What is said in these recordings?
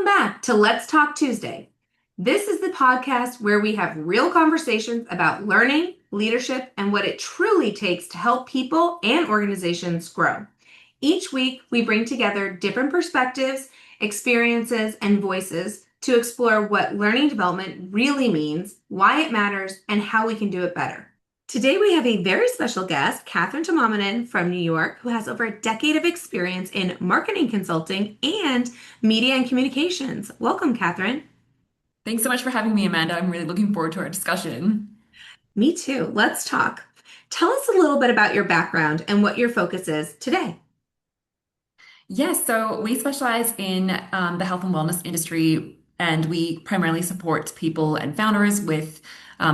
Welcome back to Let's Talk Tuesday. This is the podcast where we have real conversations about learning, leadership, and what it truly takes to help people and organizations grow. Each week, we bring together different perspectives, experiences, and voices to explore what learning development really means, why it matters, and how we can do it better. Today, we have a very special guest, Katherine Tuominen from New York, who has over a decade of experience in marketing consulting and media and communications. Welcome, Katherine. Thanks so much for having me, Amanda. I'm really looking forward to our discussion. Me too. Let's talk. Tell us a little bit about your background and what your focus is today. Yes, so we specialize in the health and wellness industry, and we primarily support people and founders with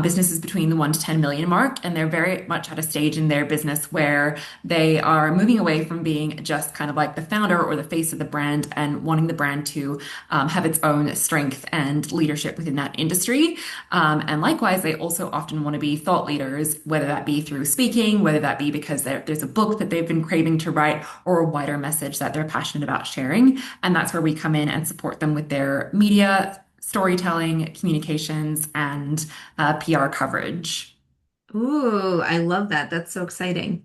businesses between the 1 to 10 million mark. And they're very much at a stage in their business where they are moving away from being just kind of like the founder or the face of the brand and wanting the brand to have its own strength and leadership within that industry. And likewise, they also often want to be thought leaders, whether that be through speaking, whether that be because there's a book that they've been craving to write or a wider message that they're passionate about sharing. And that's where we come in and support them with their media, storytelling, communications, and PR coverage. Ooh, I love that. That's so exciting.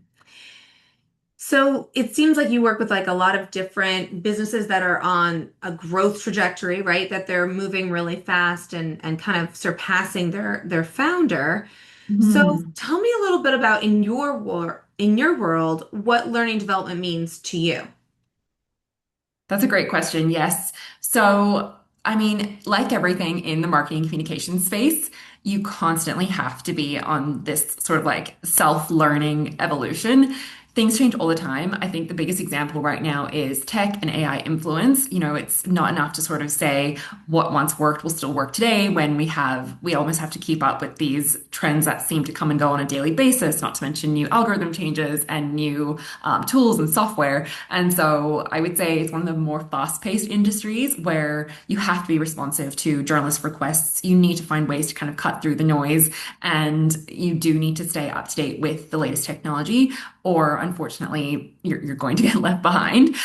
So it seems like you work with like a lot of different businesses that are on a growth trajectory, right? That they're moving really fast and kind of surpassing their founder. So Mhm. tell me a little bit about in your world, what learning development means to you. That's a great question. Yes. So, I mean, like everything in the marketing communication space, you constantly have to be on this sort of like self-learning evolution. Things change all the time. I think the biggest example right now is tech and AI influence. You know, it's not enough to sort of say what once worked will still work today when we almost have to keep up with these trends that seem to come and go on a daily basis, not to mention new algorithm changes and new tools and software. And so I would say it's one of the more fast-paced industries where you have to be responsive to journalist requests. You need to find ways to kind of cut through the noise, and you do need to stay up to date with the latest technology, or unfortunately, you're going to get left behind.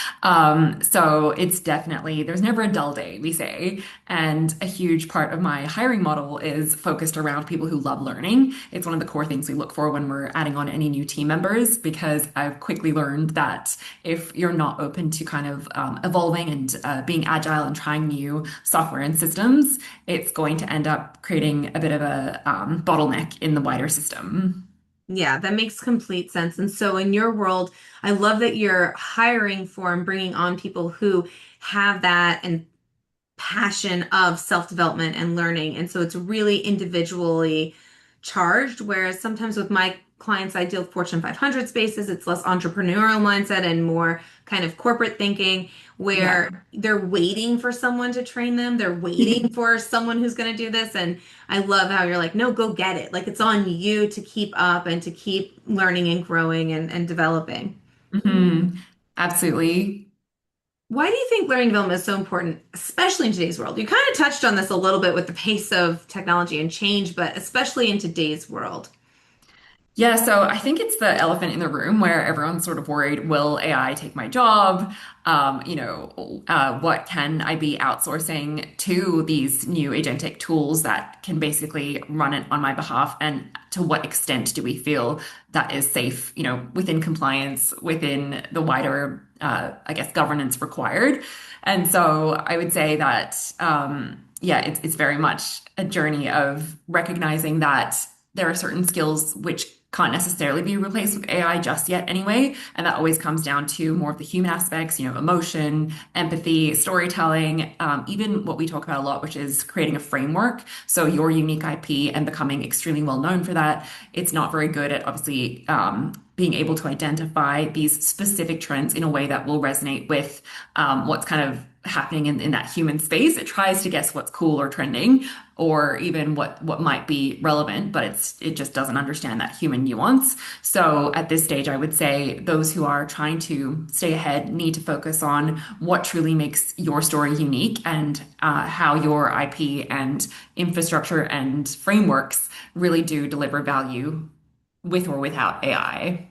So it's definitely, there's never a dull day, we say. And a huge part of my hiring model is focused around people who love learning. It's one of the core things we look for when we're adding on any new team members, because I've quickly learned that if you're not open to kind of evolving and being agile and trying new software and systems, it's going to end up creating a bit of a bottleneck in the wider system. Yeah, that makes complete sense. And so in your world, I love that you're hiring for and bringing on people who have that and passion of self-development and learning. And so it's really individually charged. Whereas sometimes with my clients, I deal with Fortune 500 spaces, it's less entrepreneurial mindset and more kind of corporate thinking Yeah. where they're waiting for someone to train them. They're waiting for someone who's going to do this. And I love how you're like, no, go get it. Like it's on you to keep up and to keep learning and growing and developing. Mhm. Absolutely. Why do you think learning development is so important, especially in today's world? You kind of touched on this a little bit with the pace of technology and change, but especially in today's world. Yeah, so I think it's the elephant in the room where everyone's sort of worried, will AI take my job? What can I be outsourcing to these new agentic tools that can basically run it on my behalf? And to what extent do we feel that is safe, within compliance, within the wider, I guess, governance required? And so I would say that, yeah, it's very much a journey of recognizing that there are certain skills which can't necessarily be replaced with AI just yet anyway. And that always comes down to more of the human aspects, emotion, empathy, storytelling, even what we talk about a lot, which is creating a framework. So your unique IP and becoming extremely well known for that. It's not very good at obviously being able to identify these specific trends in a way that will resonate with what's kind of happening in that human space. It tries to guess what's cool or trending, or even what might be relevant, but it just doesn't understand that human nuance. So at this stage, I would say those who are trying to stay ahead need to focus on what truly makes your story unique, and how your IP and infrastructure and frameworks really do deliver value with or without AI.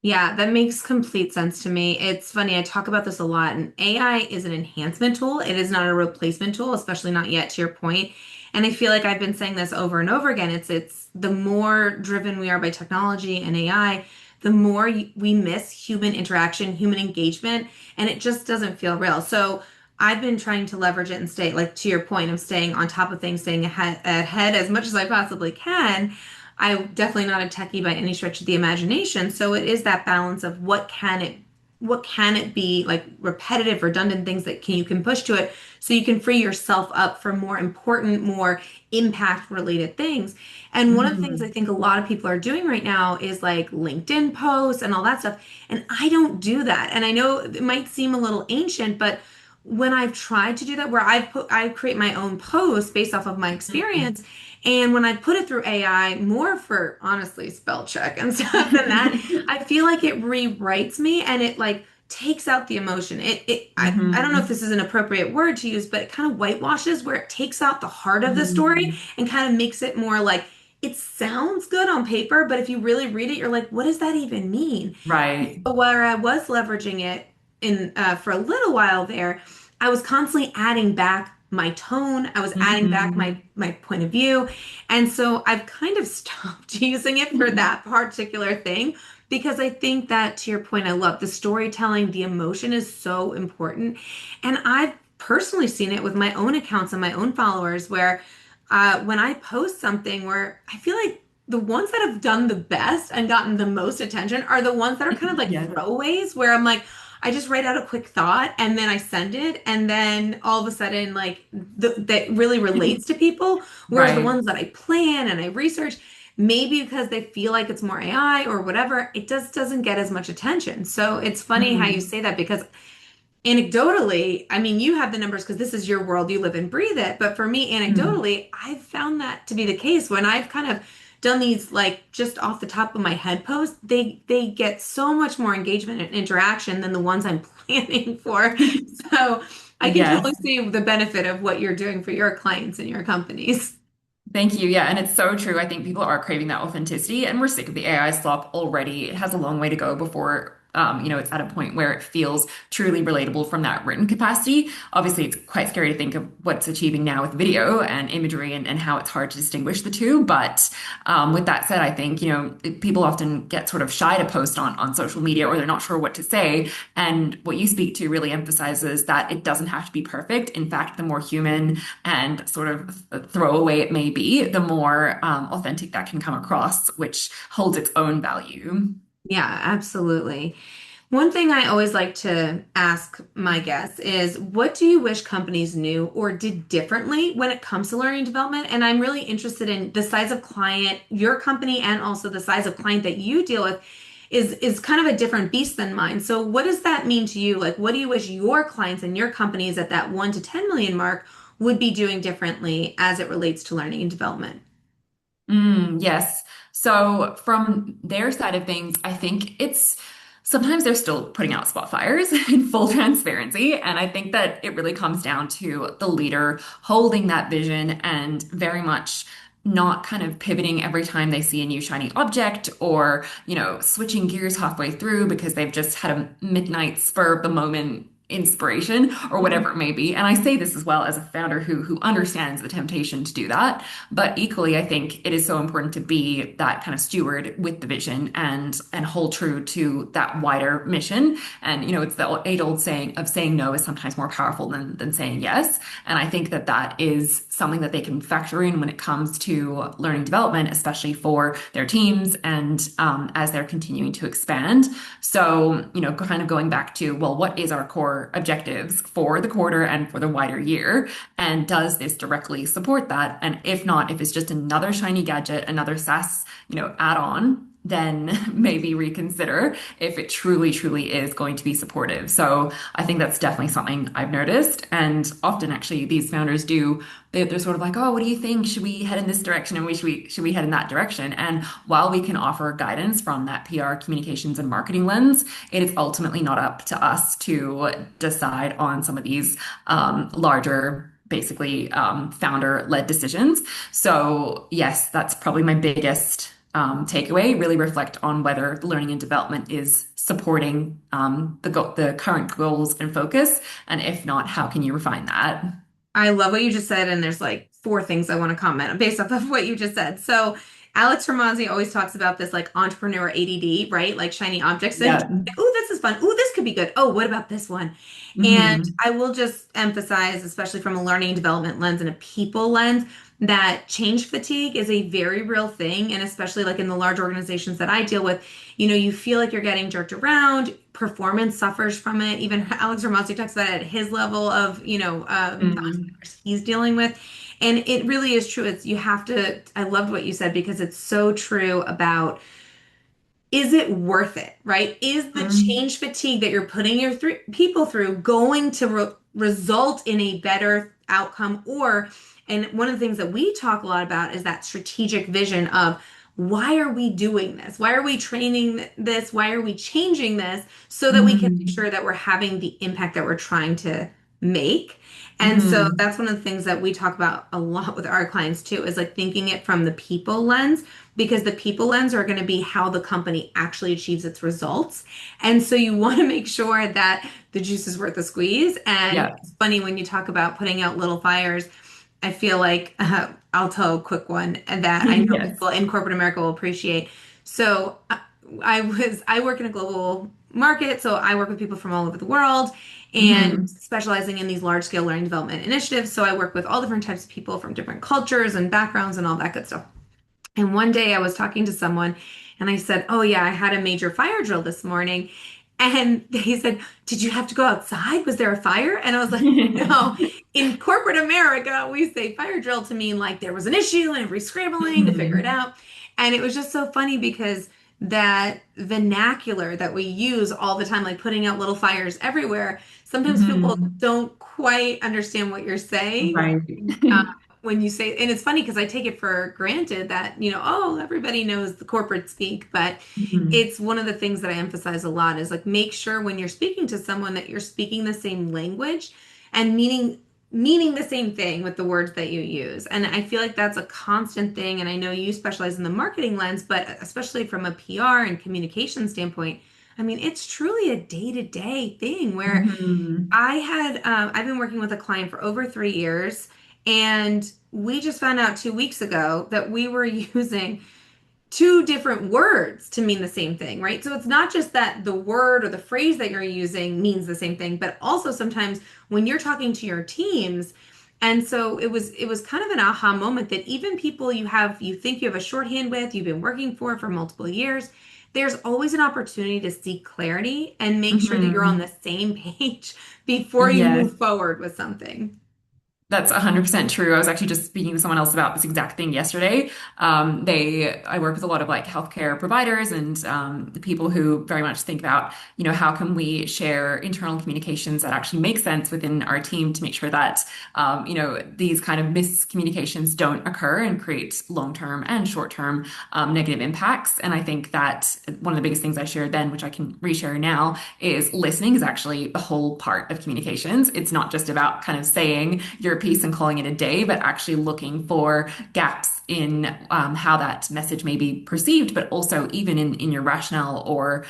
Yeah, that makes complete sense to me. It's funny, I talk about this a lot, and AI is an enhancement tool. It is not a replacement tool, especially not yet to your point. And I feel like I've been saying this over and over again. It's the more driven we are by technology and AI, the more we miss human interaction, human engagement, and it just doesn't feel real. So I've been trying to leverage it and stay, like to your point of staying on top of things, staying ahead as much as I possibly can. I'm definitely not a techie by any stretch of the imagination. So it is that balance of what can it be like repetitive, redundant things that you can push to it so you can free yourself up for more important, more impact related things. And one of the things I Mhm. think a lot of people are doing right now is like LinkedIn posts and all that stuff. And I don't do that. And I know it might seem a little ancient, but when I've tried to do that, where I create my own posts based off of my experience, and when I put it through AI, more for honestly spell check and stuff than that, I feel like it rewrites me and it like takes out the emotion. I don't know if Mhm. this is an appropriate word to use, but it kind of whitewashes where it takes out the heart of the story Mhm. and kind of makes it more like it sounds good on paper, but if you really read it, you're like, what does that even mean? Right. But where I was leveraging it in for a little while there, I was constantly adding back my tone. I was adding back Mhm. my point of view. And so I've kind of stopped using it for that particular thing because I think that to your point, I love the storytelling, the emotion is so important. And I've personally seen it with my own accounts and my own followers where when I post something where I feel like the ones that have done the best and gotten the most attention are the ones that are kind of like Yes. throwaways where I'm like, I just write out a quick thought and then I send it, and then all of a sudden, like that really relates to people. Whereas the Right. ones that I plan and I research, maybe because they feel like it's more AI or whatever, it just doesn't get as much attention. So it's funny how you Mhm. say that because anecdotally, I mean, you have the numbers because this is your world, you live and breathe it. But for me, Mhm. anecdotally, I've found that to be the case when I've kind of done these like just off the top of my head posts, they get so much more engagement and interaction than the ones I'm planning for. So I can totally Yes. see the benefit of what you're doing for your clients and your companies. Thank you. Yeah, and it's so true. I think people are craving that authenticity, and we're sick of the AI slop already. It has a long way to go before, it's at a point where it feels truly relatable from that written capacity. Obviously, it's quite scary to think of what's achieving now with video and imagery and how it's hard to distinguish the two. But with that said, I think, people often get sort of shy to post on social media or they're not sure what to say. And what you speak to really emphasizes that it doesn't have to be perfect. In fact, the more human and sort of throwaway it may be, the more authentic that can come across, which holds its own value. Yeah, absolutely. One thing I always like to ask my guests is what do you wish companies knew or did differently when it comes to learning and development? And I'm really interested in the size of client, your company, and also the size of client that you deal with is kind of a different beast than mine. So what does that mean to you? Like, what do you wish your clients and your companies at that 1 to 10 million mark would be doing differently as it relates to learning and development? Yes. So from their side of things, I think it's sometimes they're still putting out spot fires in full transparency. And I think that it really comes down to the leader holding that vision and very much not kind of pivoting every time they see a new shiny object or, switching gears halfway through because they've just had a midnight spur of the moment inspiration or whatever it may be. And I say this as well as a founder who understands the temptation to do that. But equally, I think it is so important to be that kind of steward with the vision and hold true to that wider mission. And it's the age-old saying of saying no is sometimes more powerful than saying yes. And I think that that is something that they can factor in when it comes to learning development, especially for their teams and as they're continuing to expand. So, kind of going back to, well, what is our core objectives for the quarter and for the wider year? And does this directly support that? And if not, if it's just another shiny gadget, another SaaS, add-on, then maybe reconsider if it truly, truly is going to be supportive. So I think that's definitely something I've noticed. And often actually these founders they're sort of like, oh, what do you think? Should we head in this direction and should we head in that direction? And while we can offer guidance from that PR communications and marketing lens, it is ultimately not up to us to decide on some of these larger basically founder led decisions. So, yes, that's probably my biggest takeaway, really reflect on whether the learning and development is supporting the current goals and focus, and if not, how can you refine that? I love what you just said, and there's like four things I want to comment on based off of what you just said. So Alex Ramosi always talks about this like entrepreneur ADD, right? Like shiny object syndrome. Yeah. Like, oh, this is fun. Oh, this could be good. Oh, what about this one? And Hmm. I will just emphasize, especially from a learning and development lens and a people lens, that change fatigue is a very real thing. And especially like in the large organizations that I deal with, you feel like you're getting jerked around. Performance suffers from it. Even Alex Ramosi talks about it at his level of, the Hmm. entrepreneurs he's dealing with. And it really is true. It's you have to, I loved what you said because it's so true about is it worth it, right? Is the Hmm. change fatigue that you're putting your people through going to result in a better outcome? Or, and one of the things that we talk a lot about is that strategic vision of why are we doing this? Why are we training this? Why are we changing this so that we can make Hmm. sure that we're having the impact that we're trying to make? And so Hmm. that's one of the things that we talk about a lot with our clients too, is like thinking it from the people lens because the people lens are going to be how the company actually achieves its results. And so you want to make sure that the juice is worth the squeeze. And Yeah. it's funny when you talk about putting out little fires. I feel like I'll tell a quick one that I know Yes. people in corporate America will appreciate. So I work in a global market, so I work with people from all over the world and Hmm. specializing in these large scale learning development initiatives. So I work with all different types of people from different cultures and backgrounds and all that good stuff. And one day I was talking to someone and I said, "Oh, yeah, I had a major fire drill this morning." And they said, "Did you have to go outside? Was there a fire?" And I was like, "No. In corporate America, we say fire drill to mean like there was an issue and we're scrambling to figure it Hmm. out." And it was just so funny because that vernacular that we use all the time, like putting out little fires everywhere, sometimes people Hmm. don't quite understand what you're saying Right. uh, when you say, and it's funny because I take it for granted that, oh, everybody knows the corporate speak, but Hmm. it's one of the things that I emphasize a lot is like make sure when you're speaking to someone that you're speaking the same language and meaning the same thing with the words that you use. And I feel like that's a constant thing. And I know you specialize in the marketing lens, but especially from a PR and communication standpoint, I mean, it's truly a day-to-day thing where Hmm. I've been working with a client for over 3 years, and we just found out 2 weeks ago that we were using two different words to mean the same thing, right? So it's not just that the word or the phrase that you're using means the same thing, but also sometimes when you're talking to your teams. And so it was kind of an aha moment that even people you think you have a shorthand with, you've been working for multiple years, there's always an opportunity to seek clarity and make sure that you're on Hmm. the same page before you Yes. move forward with something. That's 100% true. I was actually just speaking to someone else about this exact thing yesterday. I work with a lot of like healthcare providers and the people who very much think about, how can we share internal communications that actually make sense within our team to make sure that, these kind of miscommunications don't occur and create long-term and short-term negative impacts. And I think that one of the biggest things I shared then, which I can reshare now, is listening is actually the whole part of communications. It's not just about kind of saying your piece and calling it a day, but actually looking for gaps in how that message may be perceived, but also even in your rationale or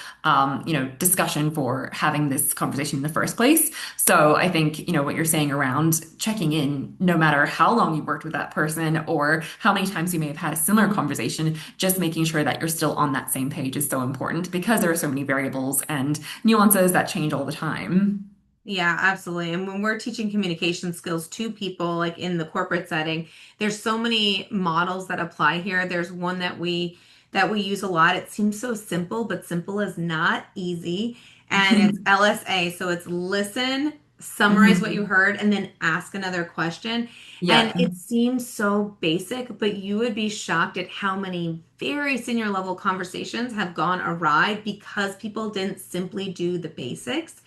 discussion for having this conversation in the first place. So I think what you're saying around checking in, no matter how long you worked with that person or how many times you may have had a similar conversation, just making sure that you're still on that same page is so important because there are so many variables and nuances that change all the time. Yeah, absolutely. And when we're teaching communication skills to people, like in the corporate setting, there's so many models that apply here. There's one that we use a lot. It seems so simple, but simple is not easy. And it's LSA. So it's listen, summarize what you Mhm. heard, and then ask another question. And Yeah. it seems so basic, but you would be shocked at how many very senior level conversations have gone awry because people didn't simply do the basics.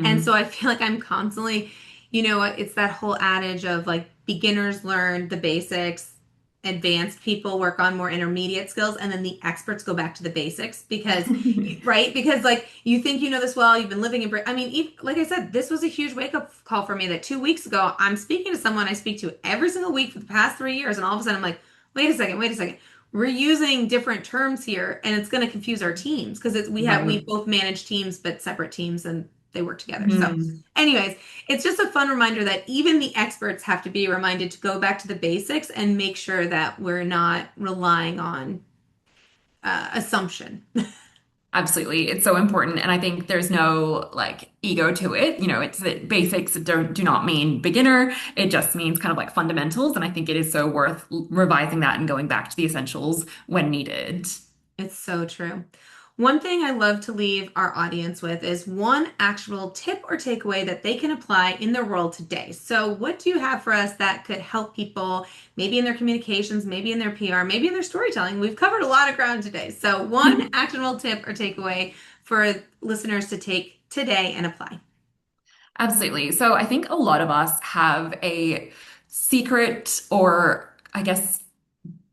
And so Hmm. I feel like I'm constantly, it's that whole adage of like beginners learn the basics, advanced people work on more intermediate skills, and then the experts go back to the basics because, right? Because like you think you know this well, you've been living in, I mean, like I said, this was a huge wake up call for me that 2 weeks ago, I'm speaking to someone I speak to every single week for the past 3 years, and all of a sudden I'm like, wait a second, wait a second. we're using different terms here and it's going to confuse our teams because we Right. both manage teams but separate teams and they work together. So, Hmm. anyways, it's just a fun reminder that even the experts have to be reminded to go back to the basics and make sure that we're not relying on assumption. Absolutely. It's so important. And I think there's no like ego to it. You know, it's that basics do not mean beginner. It just means kind of like fundamentals. And I think it is so worth revising that and going back to the essentials when needed. It's so true. One thing I love to leave our audience with is one actual tip or takeaway that they can apply in their world today. So, what do you have for us that could help people, maybe in their communications, maybe in their PR, maybe in their storytelling? We've covered a lot of ground today. So, one actionable tip or takeaway for listeners to take today and apply. Absolutely. So I think a lot of us have a secret or I guess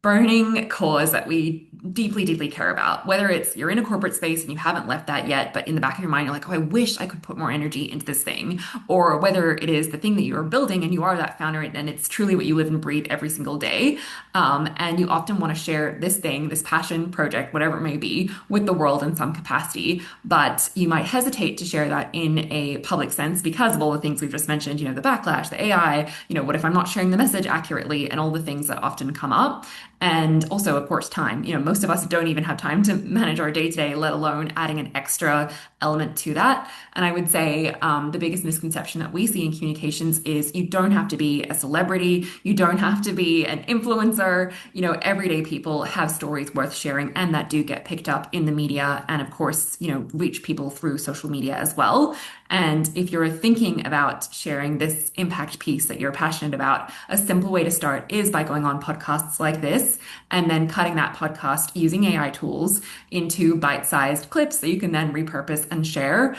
burning cause that we deeply, deeply care about. Whether it's you're in a corporate space and you haven't left that yet, but in the back of your mind, you're like, oh, I wish I could put more energy into this thing. Or whether it is the thing that you're building and you are that founder and it's truly what you live and breathe every single day. And you often want to share this thing, this passion project, whatever it may be, with the world in some capacity. But you might hesitate to share that in a public sense because of all the things we've just mentioned, you know, the backlash, the AI, you know, what if I'm not sharing the message accurately and all the things that often come up. And also, of course, time. You know, most of us don't even have time to manage our day to day, let alone adding an extra element to that. And I would say the biggest misconception that we see in communications is you don't have to be a celebrity, you don't have to be an influencer. You know, everyday people have stories worth sharing and that do get picked up in the media and, of course, you know, reach people through social media as well. And if you're thinking about sharing this impact piece that you're passionate about, a simple way to start is by going on podcasts like this and then cutting that podcast using AI tools into bite-sized clips that you can then repurpose and share,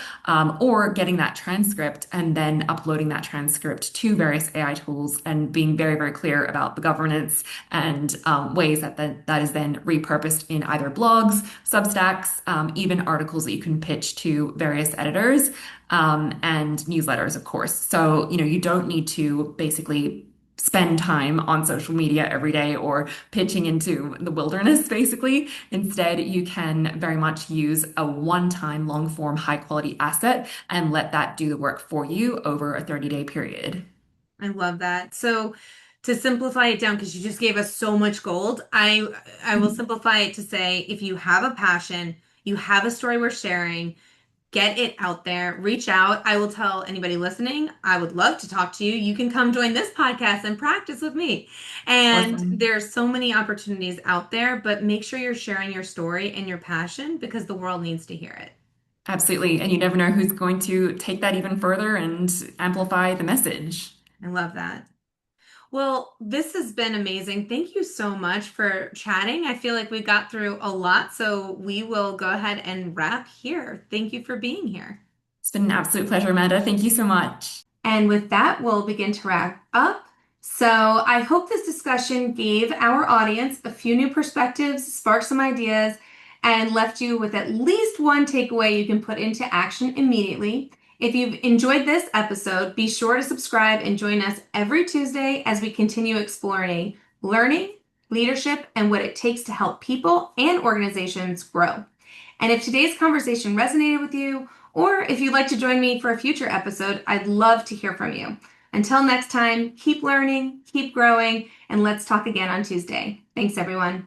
or getting that transcript and then uploading that transcript to various AI tools and being very, very clear about the governance and ways that is then repurposed in either blogs, Substacks, even articles that you can pitch to various editors and newsletters, of course. So, you know, you don't need to basically spend time on social media every day or pitching into the wilderness, basically. Instead, you can very much use a one-time long form, high quality asset and let that do the work for you over a 30-day period. I love that. So to simplify it down, because you just gave us so much gold, I will simplify it to say if you have a passion, you have a story worth sharing, get it out there, reach out. I will tell anybody listening, I would love to talk to you. You can come join this podcast and practice with me. And Awesome. there's so many opportunities out there, but make sure you're sharing your story and your passion because the world needs to hear it. Absolutely. And you never know who's going to take that even further and amplify the message. I love that. Well, this has been amazing. Thank you so much for chatting. I feel like we got through a lot, so we will go ahead and wrap here. Thank you for being here. It's been an absolute pleasure, Amanda. Thank you so much. And with that, we'll begin to wrap up. So I hope this discussion gave our audience a few new perspectives, sparked some ideas, and left you with at least one takeaway you can put into action immediately. If you've enjoyed this episode, be sure to subscribe and join us every Tuesday as we continue exploring learning, leadership, and what it takes to help people and organizations grow. And if today's conversation resonated with you, or if you'd like to join me for a future episode, I'd love to hear from you. Until next time, keep learning, keep growing, and let's talk again on Tuesday. Thanks, everyone.